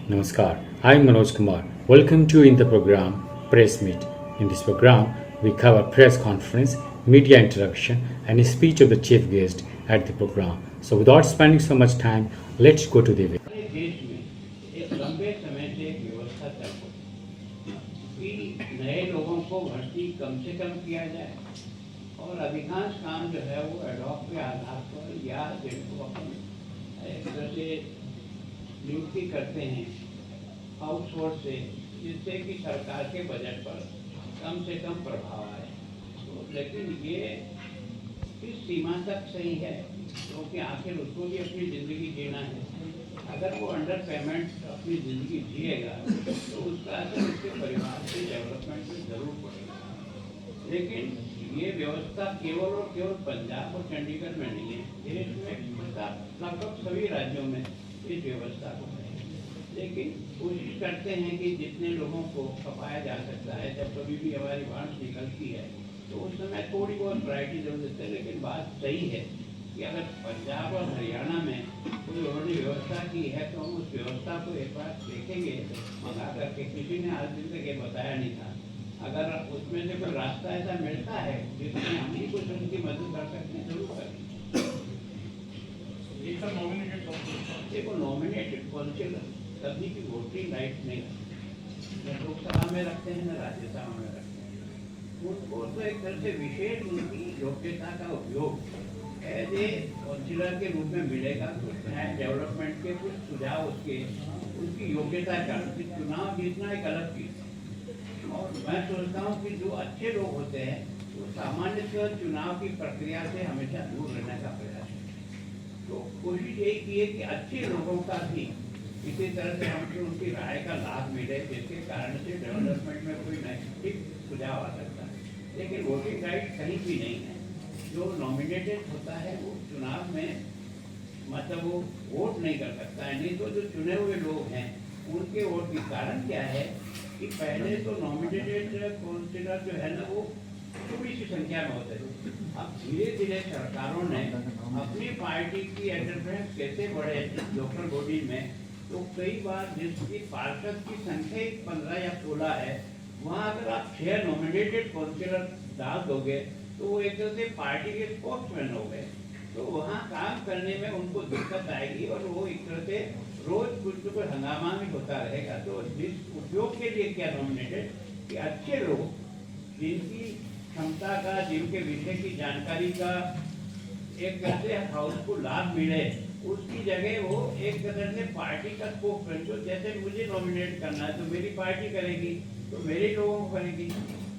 Namaskar. I'm Manoj Kumar. Welcome to in the program Press Meet. In this program, we cover press conference, media interaction, and a speech of the chief guest at the program. So, without spending so much time, let's go to the event. हमारे देश में एक लंबे समय से एक व्यवस्था चल रही है कि नए लोगों को भर्ती कम से कम किया जाए और अधिकांश काम जो है वो एडॉक के आधार पर या जिनको अपन एक तरह से नियुक्ति करते हैं आउटसोर्स से, जिससे कि सरकार के बजट पर कम से कम प्रभाव आए। तो लेकिन ये किस सीमा तक सही है, क्योंकि आखिर उसको भी अपनी ज़िंदगी जीना है। अगर वो अंडर पेमेंट अपनी ज़िंदगी जिएगा तो उसका असर उसके परिवार के डेवलपमेंट में ज़रूर पड़ेगा। लेकिन ये व्यवस्था केवल और केवल पंजाब और चंडीगढ़ में नहीं है, देश में लगभग सभी राज्यों में इस व्यवस्था को है। लेकिन कोशिश करते हैं कि जितने लोगों को खपाया जा सकता है, जब कभी भी हमारी वांस निकलती है तो उस समय थोड़ी बहुत वैरायटी जरूर देते हैं। लेकिन बात सही है कि अगर पंजाब और हरियाणा में कोई उन्होंने व्यवस्था की है तो हम उस व्यवस्था को एक बार देखेंगे मंगा करके। किसी ने आज दिन तक ये बताया नहीं था। अगर उसमें से कोई रास्ता ऐसा मिलता है जिसमें हम ही कुछ उनकी मदद कर सकते हैं, जरूर करें। देखो, नॉमिनेटेड काउंसिलर कभी भी वोटिंग राइट नहीं रखते, न लोकसभा में रखते हैं न राज्यसभा में रखते हैं। उनको तो एक तरह से विशेष उनकी योग्यता का उपयोग एज ए काउंसिलर के रूप में मिलेगा। कुछ नए डेवलपमेंट के कुछ सुझाव उसके उनकी योग्यता का चुनाव जीतना एक अलग चीज़ है। और मैं सोचता हूँ कि जो अच्छे लोग होते हैं वो सामान्य चुनाव की प्रक्रिया से हमेशा दूर रहने का प्रयास है। तो कोशिश यही की है कि अच्छे लोगों का भी इसी तरह से हमको उनकी राय का लाभ मिले, जिसके कारण से डेवलपमेंट में कोई नैतिक सुझाव आ सकता है। लेकिन वोटिंग राइट कहीं भी नहीं है। जो नॉमिनेटेड होता है वो चुनाव में मतलब वो वोट नहीं कर सकता है। नहीं तो जो चुने हुए लोग हैं उनके वोट के कारण क्या है कि पहले तो नॉमिनेटेड काउंसिलर जो है ना वो थोड़ी सी संख्या में होते थे। अब धीरे धीरे सरकारों ने अपनी पार्टी की एडवर्टाइज कैसे बढ़े लोकल बॉडी में, तो कई बार जिसकी पार्षद की संख्या 15 या 16 है, वहाँ अगर आप 6 नॉमिनेटेड काउंसिलर डाल दोगे तो वो एक तरह से पार्टी के स्पोक्समैन हो गए। तो वहाँ काम करने में उनको दिक्कत आएगी और वो एक तरह से रोज कुछ तो कोई हंगामा भी होता रहेगा। तो जिस उपयोग के लिए क्या नॉमिनेटेड कि अच्छे लोग जिनकी क्षमता का, जिनके विषय की जानकारी का एक तरह से हाउस को लाभ मिले, उसकी जगह वो एक तरह से पार्टी का स्पोक्समैन, जो जैसे मुझे नॉमिनेट करना है तो मेरी पार्टी करेगी, तो मेरे लोगों को करेगी,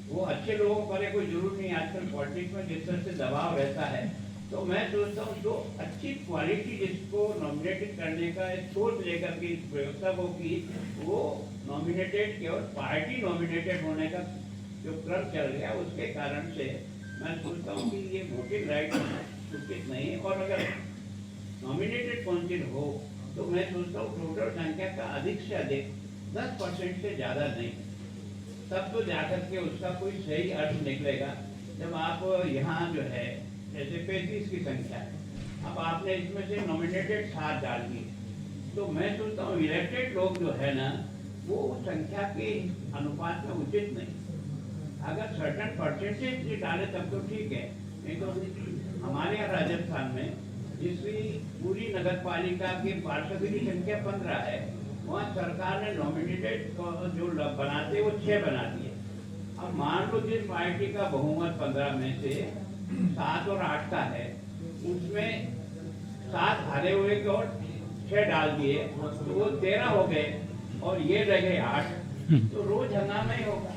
वो अच्छे लोगों को करे। कोई जरूर नहीं, आजकल पॉलिटिक्स में जिस तरह से दबाव रहता है। तो मैं सोचता हूँ जो अच्छी क्वालिटी जिसको नॉमिनेटेड करने का सोच लेकर के इस व्यवस्था को की, वो नॉमिनेटेड केवल पार्टी नॉमिनेटेड होने का जो क्रम चल गया उसके कारण से मैं सोचता हूँ कि ये वोटिंग राइट उचित नहीं है। और अगर नॉमिनेटेड काउंसिल हो तो मैं सोचता हूँ टोटल संख्या का अधिक से अधिक 10% से ज़्यादा नहीं, तब तो जाकर के उसका कोई सही अर्थ निकलेगा। जब आप यहाँ जो है जैसे 35 की संख्या है, अब आपने इसमें से नॉमिनेटेड 7 डाल दिए, तो मैं सोचता हूँ इलेक्टेड लोग जो है ना वो संख्या के अनुपात में उचित नहीं। अगर सर्टन परसेंटेज डाले तब तो ठीक है, नहीं तो हमारे यहाँ राजस्थान में जिसकी पूरी नगर पालिका के पार्षद की संख्या 15 है, वहाँ सरकार ने नॉमिनेटेड जो बनाते वो 6 बना दिए। अब मान लो जिस पार्टी का बहुमत 15 में से 7 और 8 का है, उसमें 7 हारे हुए के और 6 डाल दिए तो वो 13 हो गए और ये रह गए 8, तो रोज हंगामा ही होगा।